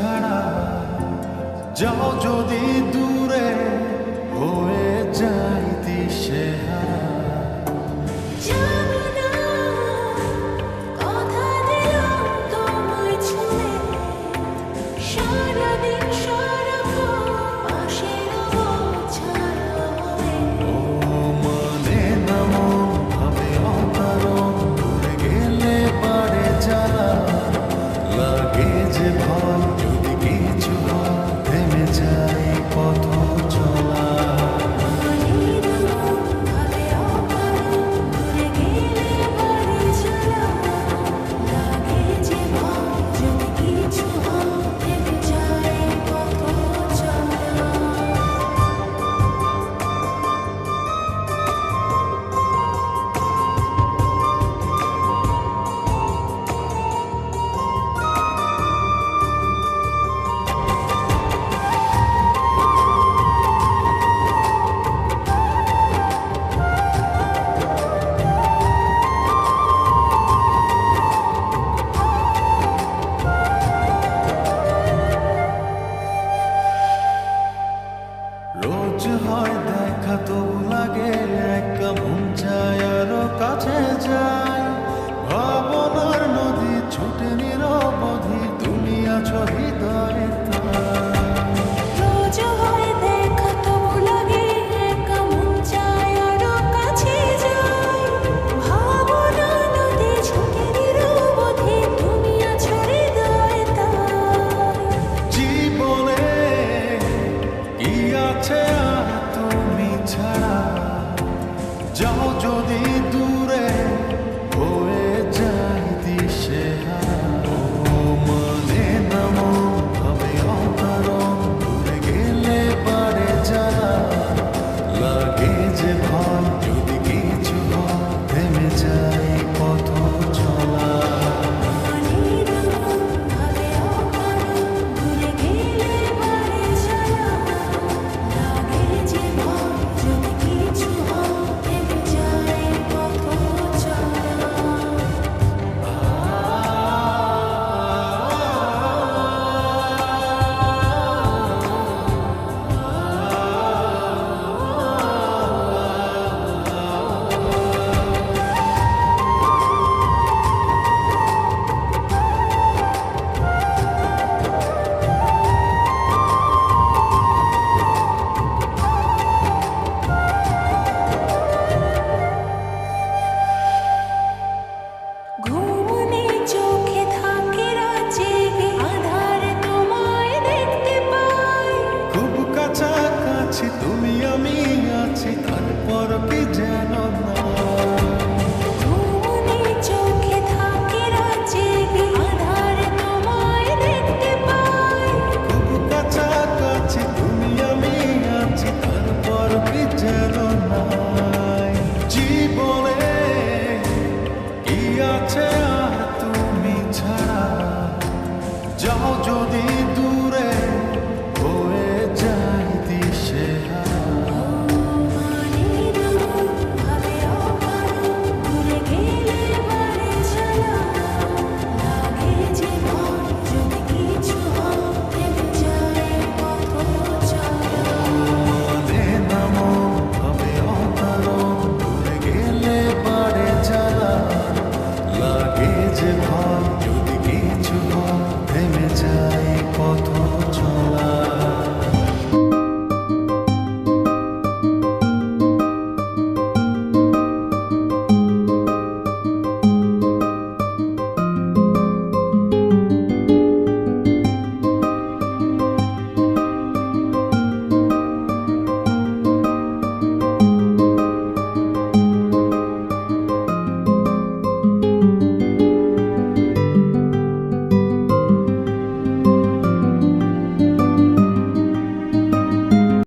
ছাড়া যাও যদি দূরে হয়ে যাই দিশেহারা। রোজ হয় দেখা তবু লাগে একা, মন চায় আরো কাছে যায়। ভাবনার নদী ছুটে নিরবধি, তুমি আছো হৃদয়ে যাও যদি দূরে হয়ে যাই দিশেহারা। ও মানে না মন ভাবে অকারণ, দূরে গেলে পারে যারা লাগে যে ভয়, যদি কিছু হয় থেমে যায় পথ চলা। তুমি আমি আছি তারপর কি যেন না, চোখে থাকে জেগে আধারে তোমায় দেখতে পাই। খুব কাছাকাছি তুমি আমি আছি তারপর কি যেন নাই। জীবনে কি আছে আর তুমি ছাড়া, যাও যদি দূরে